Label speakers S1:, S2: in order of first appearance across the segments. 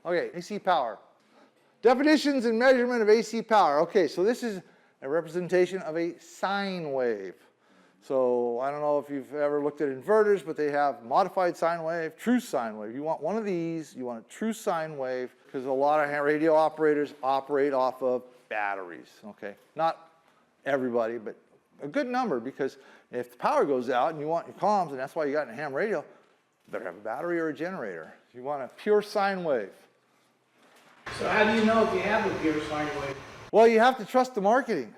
S1: Okay, AC power. Definitions and measurement of AC power. Okay, so this is a representation of a sine wave. So I don't know if you've ever looked at inverters, but they have modified sine wave, true sine wave. You want one of these, you want a true sine wave, because a lot of radio operators operate off of batteries, okay? Not everybody, but a good number, because if the power goes out and you want your comms, and that's why you got a ham radio, you better have a battery or a generator. You want a pure sine wave.
S2: So how do you know if you have a pure sine wave?
S1: Well, you have to trust the marketing.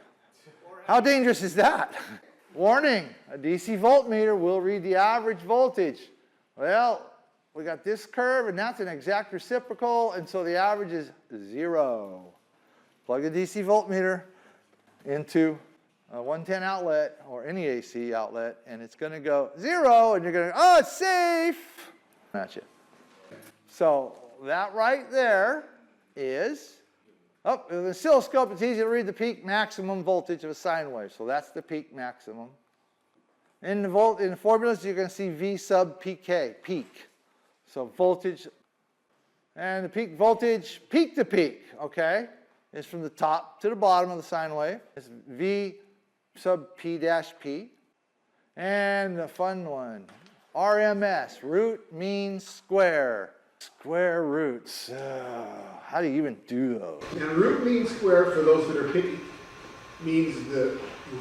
S1: How dangerous is that? Warning, a DC voltmeter will read the average voltage. Well, we got this curve, and that's an exact reciprocal, and so the average is 0. Plug a DC voltmeter into a 110 outlet or any AC outlet, and it's going to go 0, and you're going to, oh, it's safe. That's it. So that right there is, oh, with the oscilloscope, it's easy to read the peak maximum voltage of a sine wave. So that's the peak maximum. In the formulas, you're going to see V sub pk, peak. So voltage, and the peak voltage, peak to peak, okay, is from the top to the bottom of the sine wave. It's V sub p dash p. And the fun one, RMS, root mean square. Square roots. How do you even do those?
S3: And root mean square, for those that are picky, means the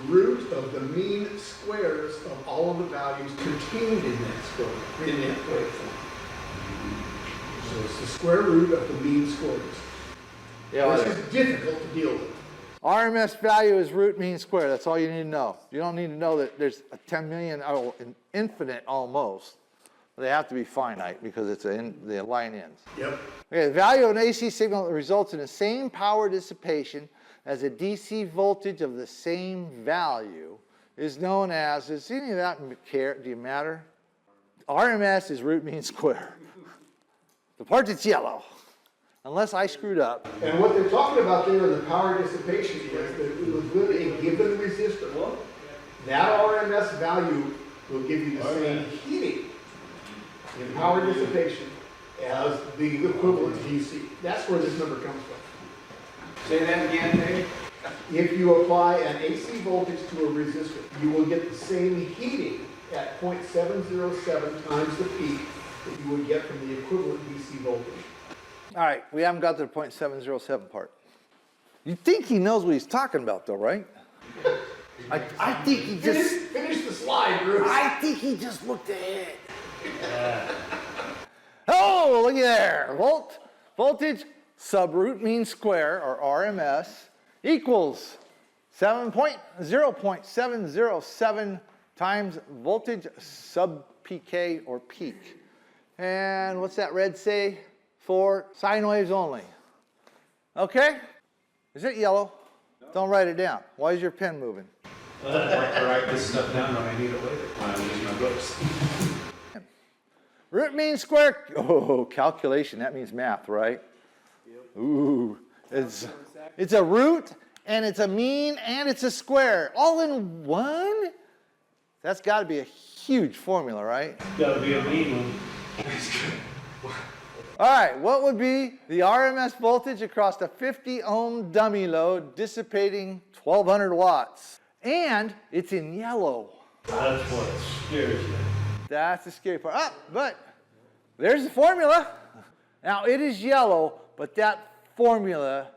S3: root of the mean squares of all of the values contained in that square, in that waveform. So it's the square root of the mean squares.
S1: Yeah,
S3: Which is difficult to deal with.
S1: RMS value is root mean square. That's all you need to know. You don't need to know that there's a 10 million, oh, an infinite almost. They have to be finite because it's the line ends.
S3: Yep.
S1: Okay, the value of an AC signal results in the same power dissipation as a DC voltage of the same value is known as, does any of that care, do you matter? RMS is root mean square. The part that's yellow, unless I screwed up.
S3: And what they're talking about there in the power dissipation is that with a given resistor, that RMS value will give you the same heating in power dissipation as the equivalent DC. That's where this number comes from.
S2: Say that again, Dave.
S3: If you apply an AC voltage to a resistor, you will get the same heating at 0.707 times the peak that you would get from the equivalent DC voltage.
S1: All right, we haven't got to the 0.707 part. You think he knows what he's talking about, though, right? I think he just...
S3: Finish the slide, Bruce.
S1: I think he just looked ahead. Oh, look there. Voltage sub root mean square, or RMS, equals 0.707 times voltage sub pk, or peak. And what's that red say? For sine waves only. Okay? Is it yellow? No. Don't write it down. Why is your pen moving?
S4: I write this stuff down when I need it later. When I'm using my books.
S1: Root mean square. Oh, calculation. That means math, right? Yep. Ooh. It's a root, and it's a mean, and it's a square. All in one? That's got to be a huge formula, right?
S4: Got to be a mean one.
S1: All right, what would be the RMS voltage across a 50 ohm dummy load dissipating 1200 watts? And it's in yellow.
S4: That's what scares you.
S1: That's the scary part. Ah, but there's the formula. Now it is yellow, but that formula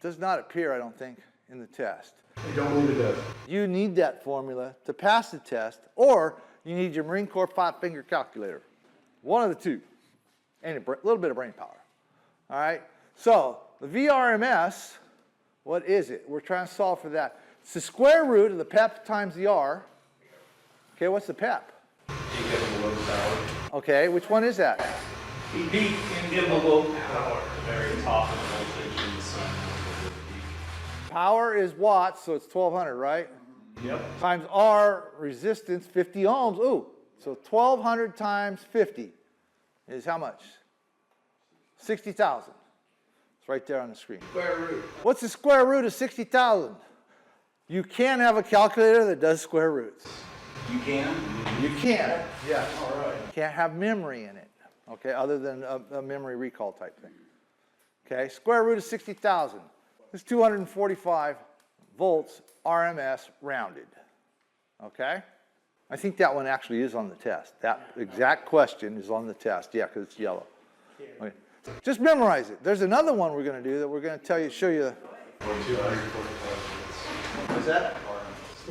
S1: does not appear, I don't think, in the test.
S3: I don't believe it does.
S1: You need that formula to pass the test, or you need your Marine Corps 5-finger calculator. One of the two. And a little bit of brain power. All right? So, the VRMS, what is it? We're trying to solve for that. It's the square root of the PEP times the R. Okay, what's the PEP? Okay, which one is that?
S4: Peak individual power. Very top of the voltage in the sun.
S1: Power is watts, so it's 1200, right?
S4: Yep.
S1: Times R, resistance, 50 ohms. Ooh, so 1200 times 50 is how much? 60,000. It's right there on the screen.
S2: Square root.
S1: What's the square root of 60,000? You can have a calculator that does square roots.
S4: You can?
S1: You can.
S4: Yeah. All right.
S1: You can't have memory in it. okay, other than a memory recall type thing. Okay, square root of 60,000. It's 245 volts RMS rounded. Okay? I think that one actually is on the test. That exact question is on the test. Yeah, because it's yellow. Okay. Just memorize it. There's another one we're going to do that we're going to show you.
S3: What's that?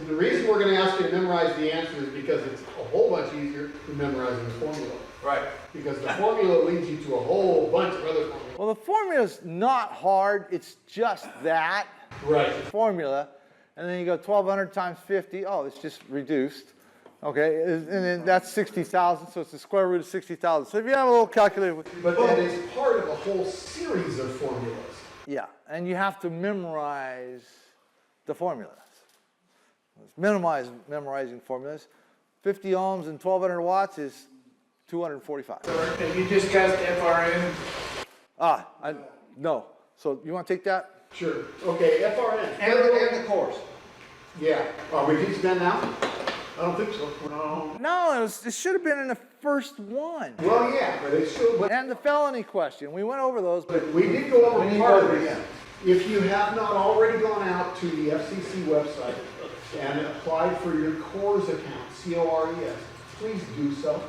S3: The reason we're going to ask you to memorize the answer is because it's a whole bunch easier than memorizing the formula.
S1: Right.
S3: Because the formula leads you to a whole bunch of other formulas.
S1: Well, the formula's not hard. It's just that
S3: Right.
S1: formula. And then you go 1,200 times 50. Oh, it's just reduced. Okay, and then that's 60,000, so it's the square root of 60,000. So if you have a little calculator,
S3: But that is part of a whole series of formulas.
S1: yeah, and you have to memorize the formulas. Memorizing formulas. 50 ohms and 1,200 watts is 245.
S2: Have you discussed FRN?
S1: No. So you want to take that?
S3: Sure. Okay, FRN.
S2: And the course.
S3: Yeah. Are we teaching that now? I don't think so. No.
S1: No, it should have been in the first one.
S3: Well, yeah, but it's still. But
S1: And the felony question. We went over those, but
S3: we did go over part of it. If you have not already gone out to the FCC website and applied for your CORS account, C-O-R-E-S, please do so.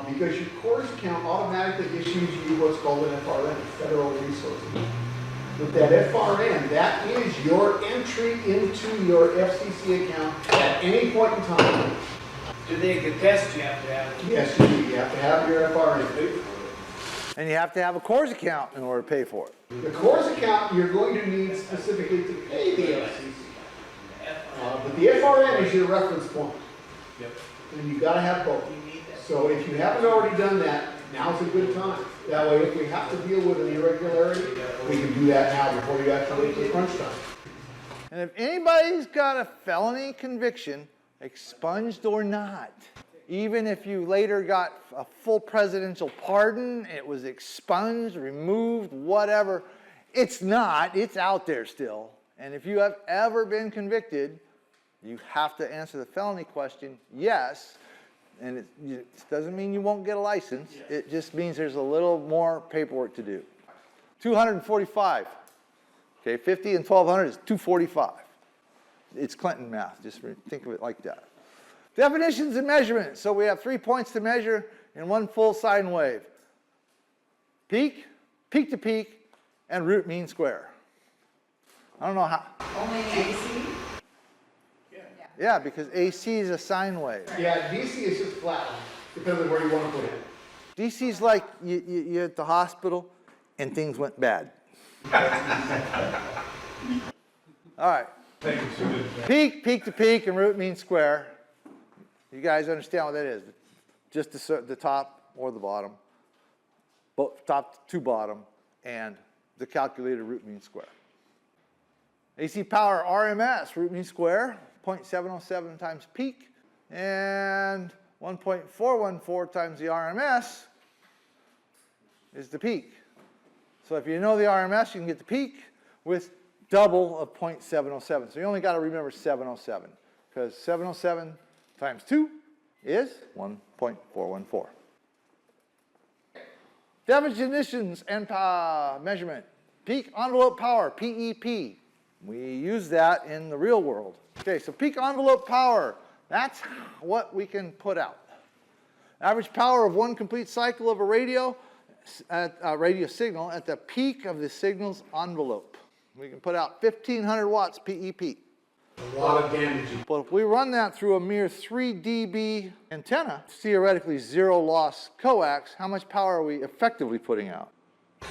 S3: Because your CORS account automatically issues you what's called an FRN, Federal Resource. With that FRN, that is your entry into your FCC account at any point in time.
S2: Do they contest you have to have it?
S3: Yes, you do. You have to have your FRN.
S1: and you have to have a CORS account in order to pay for it.
S3: The CORS account you're going to need specifically to pay the FCC. But the FRN is your reference point.
S4: Yep.
S3: And you've got to have both. So if you haven't already done that, now's a good time. That way, if we have to deal with an irregularity, we can do that now before you actually get to crunch time.
S1: And if anybody's got a felony conviction, expunged or not, even if you later got a full presidential pardon, it was expunged, removed, whatever, it's not, it's out there still. And if you have ever been convicted, you have to answer the felony question, yes. And it doesn't mean you won't get a license. It just means there's a little more paperwork to do. 245. Okay, 50 and 1,200 is 245. It's Clinton math. Just think of it like that. Definitions and measurements. So we have 3 points to measure in one full sine wave. Peak, peak to peak, and root mean square. I don't know how.
S5: Only AC?
S1: Yeah, because AC is a sine wave.
S3: Yeah, DC is just flat line, depending on where you want to put it.
S1: DC's like you're at the hospital and things went bad. All right. Peak, peak to peak, and root mean square. You guys understand what that is? Just the top or the bottom, both top to bottom, and the calculated root mean square. AC power RMS, root mean square, 0.707 times peak, and 1.414 times the RMS is the peak. So if you know the RMS, you can get the peak with double of 0.707. So you only got to remember 707, because 707 times 2 is 1.414. Definitions and measurement. Peak envelope power, PEP. We use that in the real world. Okay, so peak envelope power, that's what we can put out. Average power of one complete cycle of a radio signal at the peak of the signal's envelope. We can put out 1,500 watts PEP.
S3: A lot of damage.
S1: But if we run that through a mere 3 dB antenna, theoretically zero loss coax, how much power are we effectively putting out?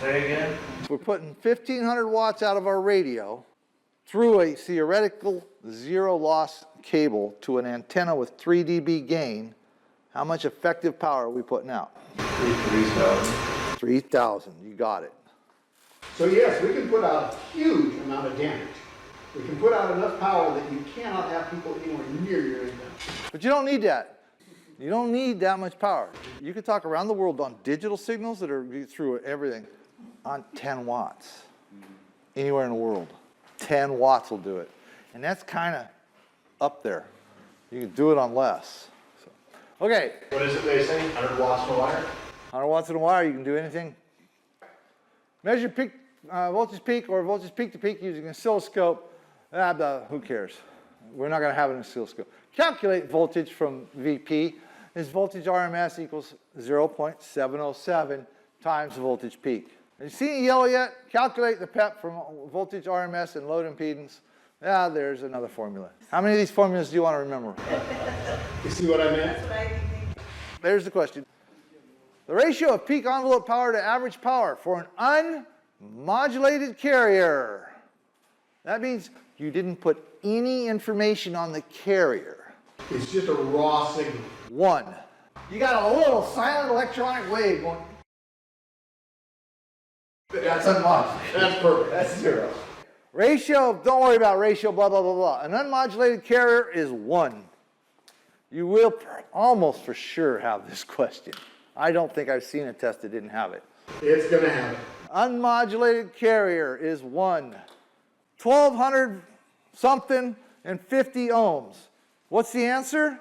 S4: Say again?
S1: If we're putting 1,500 watts out of our radio through a theoretical zero loss cable to an antenna with 3 dB gain, how much effective power are we putting out?
S4: 3,000.
S1: 3,000, you got it.
S3: So yes, we can put out a huge amount of damage. We can put out enough power that you cannot have people anywhere near your antenna.
S1: But you don't need that. You don't need that much power. You can talk around the world on digital signals that are through everything on 10 watts. Anywhere in the world. 10 watts will do it. And that's kind of up there. You can do it on less. So, okay.
S6: What is it they say? 100 watts per wire?
S1: 100 watts in a wire, you can do anything. Measure peak, voltage peak or voltage peak to peak using an oscilloscope. Who cares? We're not going to have an oscilloscope. Calculate voltage from VP. Is voltage RMS equals 0.707 times the voltage peak. Have you seen it yellow yet? Calculate the PEP from voltage RMS and load impedance. There's another formula. How many of these formulas do you want to remember?
S3: You see what I meant?
S1: There's the question. The ratio of peak envelope power to average power for an unmodulated carrier. That means you didn't put any information on the carrier.
S3: It's just a raw signal.
S1: 1. You got a little silent electronic wave going. That's unmodulated.
S3: That's perfect.
S1: That's 0. Ratio, don't worry about ratio, blah, blah, blah, blah. An unmodulated carrier is 1. You will almost for sure have this question. I don't think I've seen a test that didn't have it.
S3: It's going to happen.
S1: Unmodulated carrier is 1. 1200 something and 50 ohms. What's the answer?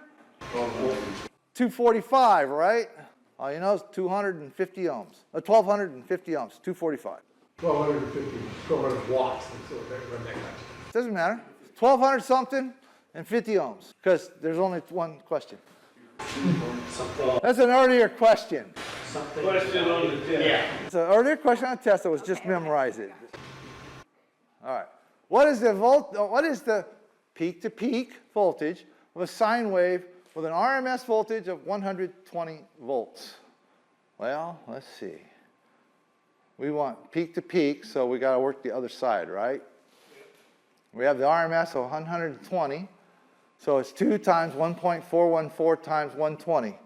S1: 245, right? All you know is 250 ohms. 1250 ohms, 245.
S3: 1200 watts. So that
S1: Doesn't matter. 1200 something and 50 ohms, because there's only one question. That's an earlier question.
S4: Question on the test. Yeah.
S1: It's an earlier question on the test that was just memorize it. All right. What is the peak-to-peak voltage of a sine wave with an RMS voltage of 120 volts? Well, let's see. We want peak-to-peak, so we got to work the other side, right? We have the RMS of 120, so it's 2 times 1.414 times 120.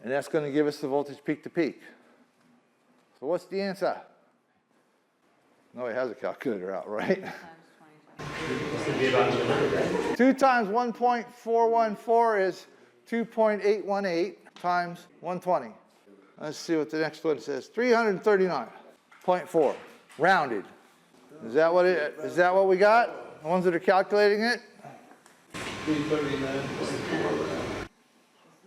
S1: And that's going to give us the voltage peak-to-peak. So what's the answer? Nobody has a calculator out, right? 2 times 1.414 is 2.818 times 120. Let's see what the next one says. 339.4, rounded. Is that what we got? The ones that are calculating it?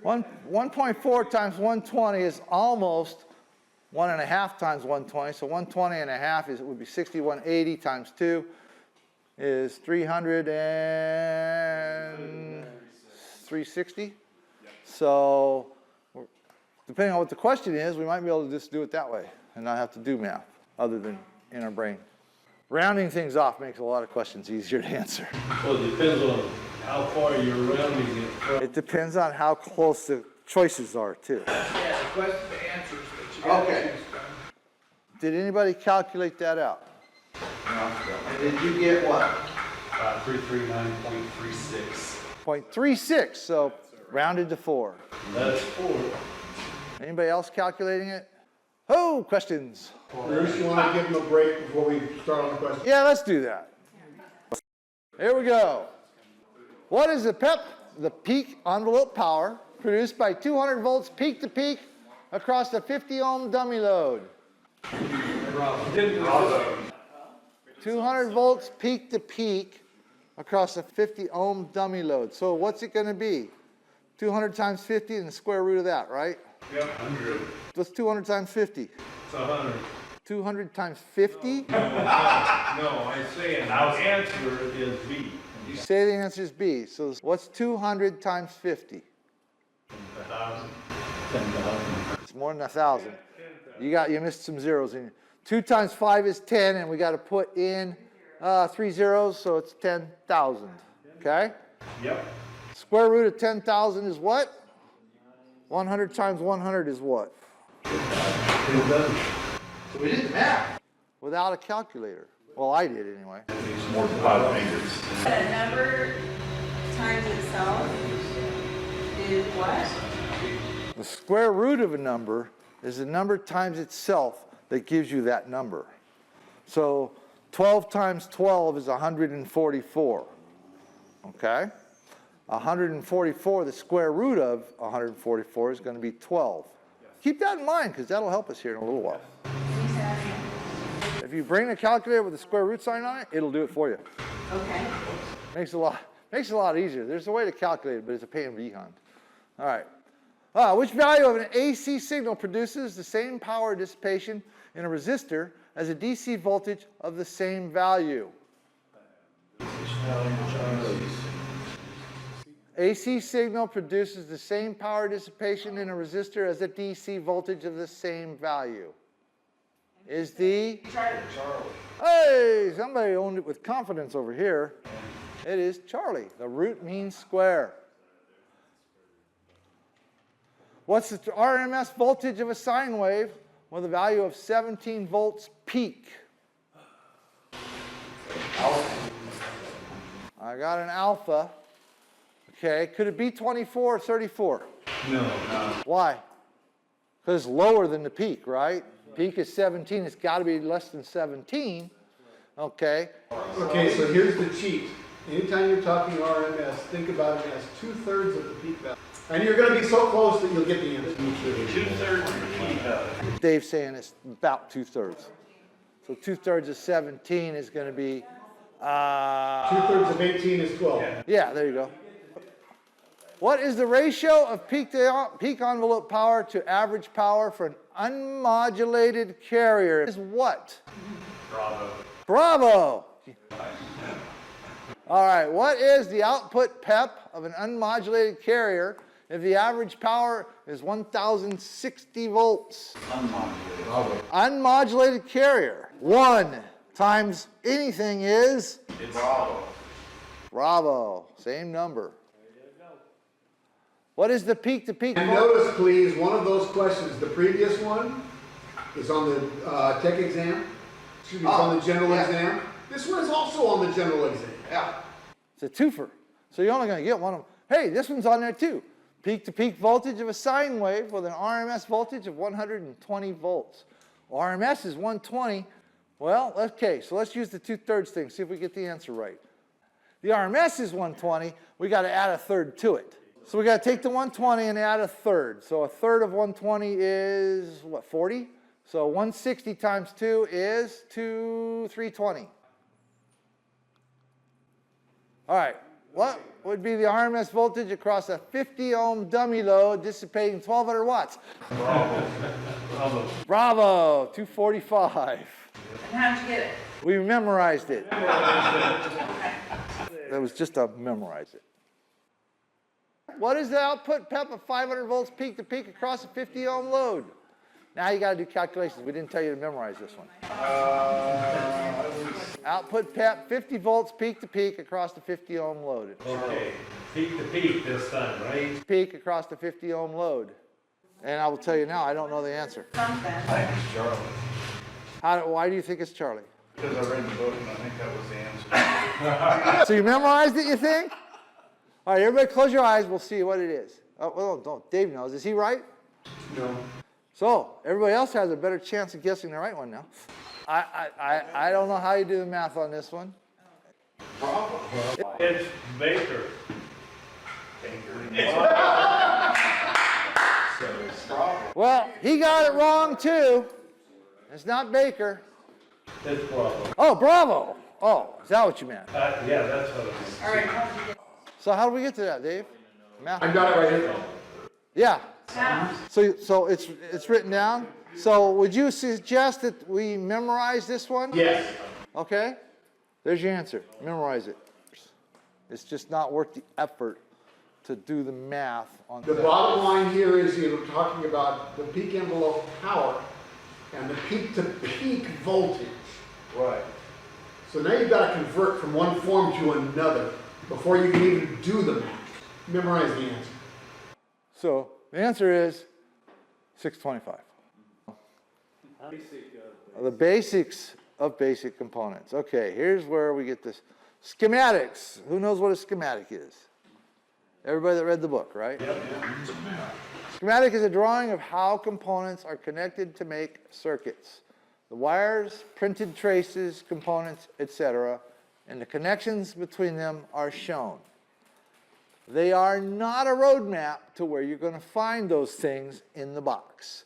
S1: 1.4 times 120 is almost 1.5 times 120. So 120 and a half would be 6180 times 2 is 360. So depending on what the question is, we might be able to just do it that way and not have to do math other than in our brain. Rounding things off makes a lot of questions easier to answer.
S4: Well, it depends on how far you're rounding it from.
S1: It depends on how close the choices are, too.
S2: Yeah, the question, the answers that you got to choose from.
S1: Did anybody calculate that out? And did you get what?
S4: 339.36.
S1: 0.36, so rounded to 4.
S4: That's 4.
S1: Anybody else calculating it? Oh, questions?
S3: Bruce, you want to give them a break before we start on the question?
S1: Yeah, let's do that. Here we go. What is the PEP, the peak envelope power, produced by 200 volts peak to peak across a 50 ohm dummy load? 200 volts peak to peak across a 50 ohm dummy load. So what's it going to be? 200 times 50 and the square root of that, right?
S4: Yep, 100.
S1: What's 200 times 50?
S4: It's 100.
S1: 200 times 50?
S4: No, I say the answer is B.
S1: You say the answer is B. So what's 200 times 50?
S4: 1,000.
S1: It's more than 1,000. You missed some zeros in. 2 times 5 is 10, and we got to put in 3 zeros, so it's 10,000. Okay?
S4: Yep.
S1: Square root of 10,000 is what? 100 times 100 is what? So we did the math without a calculator. Well, I did anyway.
S4: More than 5 fingers.
S5: A number times itself is what?
S1: The square root of a number is the number times itself that gives you that number. So 12 times 12 is 144. Okay? 144, the square root of 144 is going to be 12. Keep that in mind because that'll help us here in a little while. If you bring a calculator with a square root sign on it, it'll do it for you.
S5: Okay.
S1: Makes it a lot easier. There's a way to calculate it, but it's a pain in the behind. All right. Which value of an AC signal produces the same power dissipation in a resistor as a DC voltage of the same value? AC signal produces the same power dissipation in a resistor as a DC voltage of the same value. Is the...
S5: Charlie.
S1: Hey, somebody owned it with confidence over here. It is Charlie. The root mean square. What's the RMS voltage of a sine wave with a value of 17 volts peak? I got an alpha. Okay, could it be 24 or 34?
S4: No.
S1: Why? Because it's lower than the peak, right? Peak is 17, it's got to be less than 17. Okay.
S3: Okay, so here's the cheat. Anytime you're talking RMS, think about it as 2/3 of the peak value. And you're going to be so close that you'll get the answer.
S4: 2/3 of the peak value.
S1: Dave's saying it's about 2/3. So 2/3 of 17 is going to be...
S3: 2/3 of 18 is 12.
S1: Yeah, there you go. What is the ratio of peak envelope power to average power for an unmodulated carrier? Is what?
S4: Bravo.
S1: Bravo! All right, what is the output PEP of an unmodulated carrier if the average power is 1060 volts?
S4: Unmodulated.
S1: Unmodulated carrier. 1 times anything is?
S4: It's bravo.
S1: Bravo. Same number. What is the peak-to-peak
S3: And
S1: voltage?
S3: notice, please, one of those questions, the previous one is on the tech exam. Excuse me, it's on the general exam. This one is also on the general exam.
S1: It's a twofer. So you're only going to get one of them. Hey, this one's on there too. Peak-to-peak voltage of a sine wave with an RMS voltage of 120 volts. RMS is 120. Well, okay, so let's use the 2/3 thing, see if we get the answer right. The RMS is 120. We got to add a third to it. So we got to take the 120 and add a third. So a third of 120 is, what, 40? So 160 times 2 is 320. All right, what would be the RMS voltage across a 50 ohm dummy load dissipating 1200 watts?
S4: Bravo. Bravo.
S1: Bravo, 245.
S5: And how'd you get it?
S1: We memorized it. That was just to memorize it. What is the output PEP of 500 volts peak to peak across a 50 ohm load? Now you got to do calculations. We didn't tell you to memorize this one. Output PEP 50 volts peak to peak across the 50 ohm load.
S6: Okay, peak to peak this time, right?
S1: Peak across the 50 ohm load. And I will tell you now, I don't know the answer.
S5: Something.
S4: I think it's Charlie.
S1: Why do you think it's Charlie?
S4: Because I read the book and I think that was the answer.
S1: So you memorized it, you think? All right, everybody close your eyes. We'll see what it is. Oh, well, don't. Dave knows. Is he right?
S3: No.
S1: So everybody else has a better chance of guessing the right one now. I don't know how you do the math on this one.
S6: It's Baker.
S1: Well, he got it wrong too. It's not Baker.
S6: It's Bravo.
S1: Oh, Bravo. Oh, is that what you meant?
S6: Yeah, that's what it is.
S5: All right, how'd you get
S1: So how do we get to that, Dave? Math.
S3: I got it right here.
S1: Yeah.
S5: that?
S1: So it's written down. So would you suggest that we memorize this one?
S3: Yes.
S1: Okay. There's your answer. Memorize it. It's just not worth the effort to do the math on
S3: The
S1: that.
S3: bottom line here is you're talking about the peak envelope power and the peak-to-peak voltage.
S4: Right.
S3: So now you've got to convert from one form to another before you can even do the math. Memorize the answer.
S1: So the answer is 625. The basics of basic components. Okay, here's where we get this. Schematics. Who knows what a schematic is? Everybody that read the book, right? Schematic is a drawing of how components are connected to make circuits. The wires, printed traces, components, etc., and the connections between them are shown. They are not a roadmap to where you're going to find those things in the box.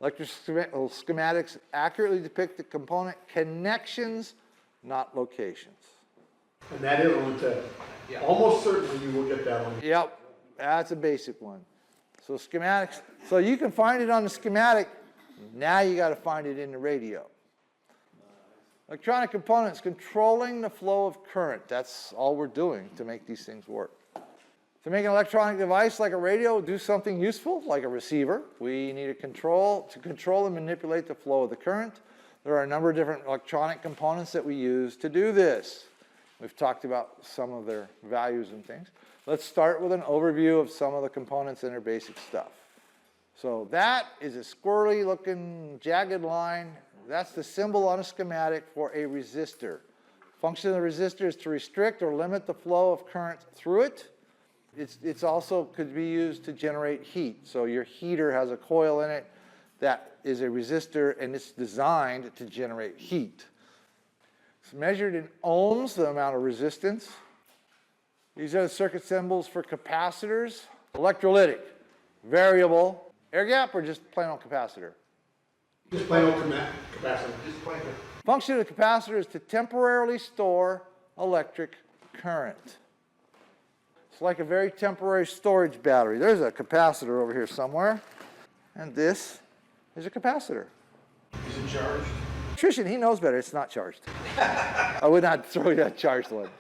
S1: Electrical schematics accurately depict the component connections, not locations.
S3: And that is on the test. Almost certainly you will get that one.
S1: Yep, that's a basic one. So schematics, so you can find it on the schematic. Now you got to find it in the radio. Electronic components controlling the flow of current. That's all we're doing to make these things work. To make an electronic device like a radio do something useful, like a receiver, we need to control and manipulate the flow of the current. There are a number of different electronic components that we use to do this. We've talked about some of their values and things. Let's start with an overview of some of the components and their basic stuff. So that is a squirrely looking jagged line. That's the symbol on a schematic for a resistor. Function of the resistor is to restrict or limit the flow of current through it. It's also could be used to generate heat. So your heater has a coil in it that is a resistor, and it's designed to generate heat. It's measured in ohms, the amount of resistance. These are the circuit symbols for capacitors. Electrolytic, variable, air gap, or just plain old capacitor?
S3: Just plain old capacitor. Just plain.
S1: Function of the capacitor is to temporarily store electric current. It's like a very temporary storage battery. There's a capacitor over here somewhere, and this is a capacitor.
S3: Is it charged?
S1: Electrician, he knows better. It's not charged. I would not throw you a charged one.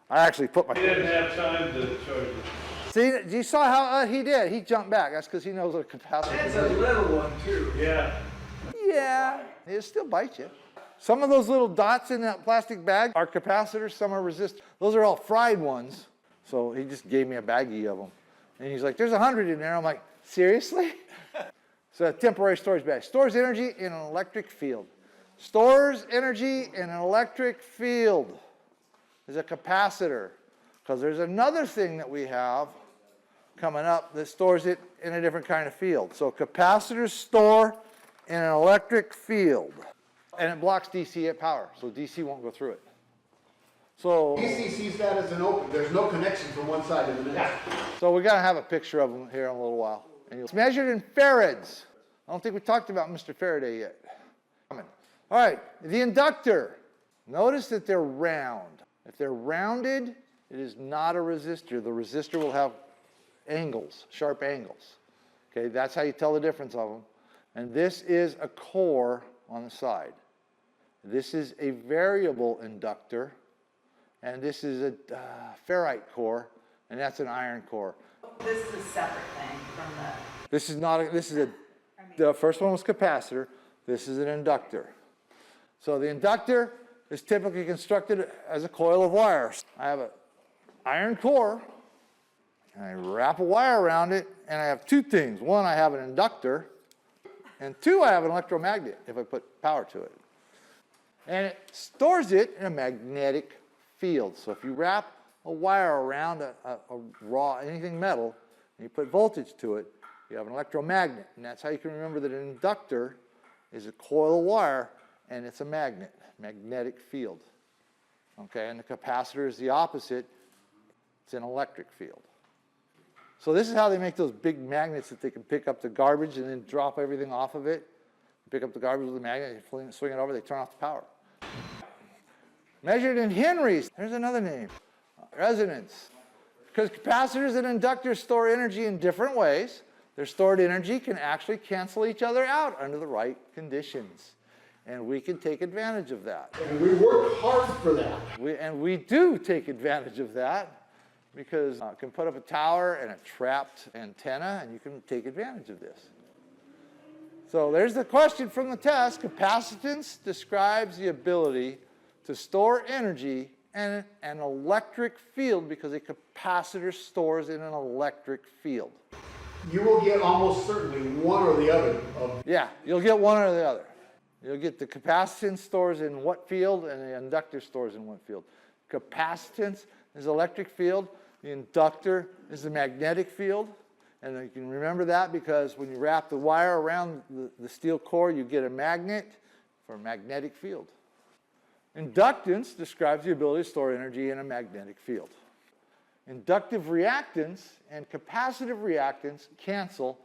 S1: I actually put my...
S6: He didn't have time to charge it.
S1: See, you saw how he did. He jumped back. That's because he knows what a capacitor
S2: That's
S1: is.
S2: a little one too.
S6: Yeah.
S1: Yeah, it'll still bite you. Some of those little dots in that plastic bag are capacitors, some are resistors. Those are all fried ones. So he just gave me a baggie of them. And he's like, there's 100 in there. I'm like, seriously? So a temporary storage bag. Stores energy in an electric field. Stores energy in an electric field is a capacitor. Because there's another thing that we have coming up that stores it in a different kind of field. So capacitors store in an electric field. And it blocks DC power, so DC won't go through it. So,
S3: DC sees that as an open. There's no connection from one side to the next.
S1: so we're going to have a picture of them here in a little while. And it's measured in farads. I don't think we talked about Mr. Faraday yet. All right, the inductor. Notice that they're round. If they're rounded, it is not a resistor. The resistor will have angles, sharp angles. Okay, that's how you tell the difference of them. And this is a core on the side. This is a variable inductor, and this is a ferrite core, and that's an iron core.
S5: This is a separate thing from the,
S1: This is not. The first one was capacitor. This is an inductor. So the inductor is typically constructed as a coil of wires. I have an iron core, and I wrap a wire around it, and I have two things. One, I have an inductor, and two, I have an electromagnet if I put power to it. And it stores it in a magnetic field. So if you wrap a wire around a raw, anything metal, and you put voltage to it, you have an electromagnet. And that's how you can remember that an inductor is a coil of wire, and it's a magnet, magnetic field. Okay, and the capacitor is the opposite. It's an electric field. So this is how they make those big magnets that they can pick up the garbage and then drop everything off of it. Pick up the garbage with the magnet, you swing it over, they turn off the power. Measured in henries. There's another name. Resonance. Because capacitors and inductors store energy in different ways. Their stored energy can actually cancel each other out under the right conditions. And we can take advantage of that.
S3: And we work hard for that.
S1: We do take advantage of that because you can put up a tower and a trapped antenna, and you can take advantage of this. So there's the question from the test. Capacitance describes the ability to store energy in an electric field because a capacitor stores in an electric field.
S3: You will get almost certainly one or the other of.
S1: Yeah, you'll get one or the other. You'll get the capacitance stores in what field and the inductor stores in what field. Capacitance is electric field. The inductor is the magnetic field. And you can remember that because when you wrap the wire around the steel core, you get a magnet for a magnetic field. Inductance describes the ability to store energy in a magnetic field. Inductive reactance and capacitive reactance cancel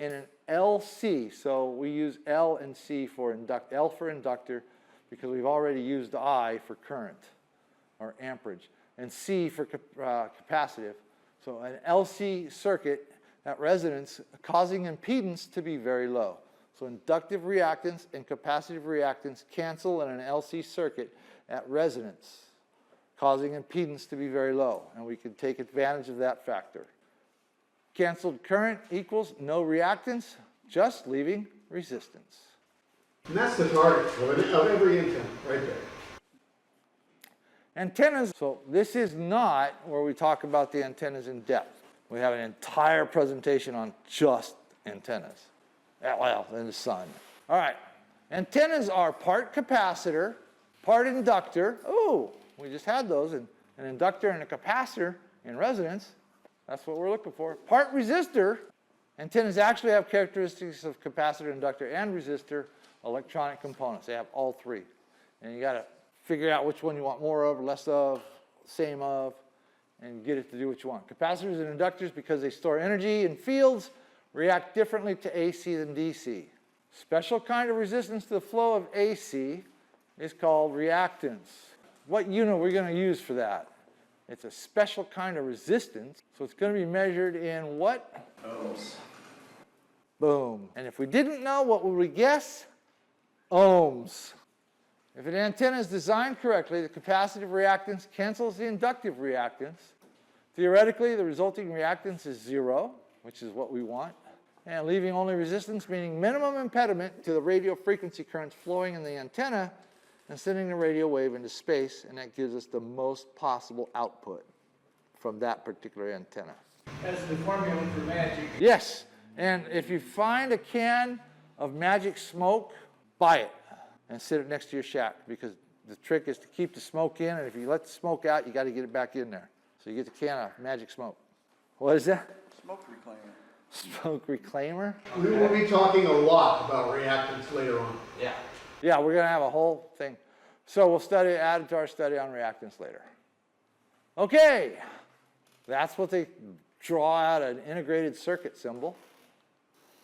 S1: in an LC. So we use L and C for inductor. L for inductor because we've already used I for current or amperage, and C for capacitive. So an LC circuit at resonance, causing impedance to be very low. So inductive reactance and capacitive reactance cancel in an LC circuit at resonance, causing impedance to be very low, and we can take advantage of that factor. Canceled current equals no reactance, just leaving resistance.
S3: And that's the target of every antenna, right there.
S1: Antennas, so this is not where we talk about the antennas in depth. We have an entire presentation on just antennas. Well, in the sun. All right, antennas are part capacitor, part inductor. Oh, we just had those, an inductor and a capacitor in resonance. That's what we're looking for. Part resistor. Antennas actually have characteristics of capacitor, inductor, and resistor electronic components. They have all three. And you got to figure out which one you want more of, less of, same of, and get it to do what you want. Capacitors and inductors, because they store energy in fields, react differently to AC than DC. Special kind of resistance to the flow of AC is called reactance. What unit are we going to use for that? It's a special kind of resistance, so it's going to be measured in what?
S4: Ohms.
S1: Boom. And if we didn't know, what would we guess? Ohms. If an antenna is designed correctly, the capacitive reactance cancels the inductive reactance. Theoretically, the resulting reactance is 0, which is what we want, and leaving only resistance, meaning minimum impediment to the radio frequency currents flowing in the antenna and sending the radio wave into space, and that gives us the most possible output from that particular antenna.
S2: That's the formula for magic.
S1: Yes, and if you find a can of magic smoke, buy it and sit it next to your shack, because the trick is to keep the smoke in, and if you let the smoke out, you got to get it back in there. So you get the can of magic smoke. What is that?
S7: Smoke reclaimer.
S1: Smoke reclaimer?
S3: We will be talking a lot about reactance later on.
S4: Yeah.
S1: Yeah, we're going to have a whole thing. So we'll add it to our study on reactance later. Okay, that's what they draw out an integrated circuit symbol.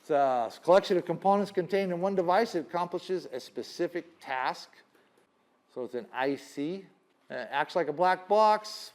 S1: It's a collection of components contained in one device that accomplishes a specific task. So it's an IC. It acts like a black box.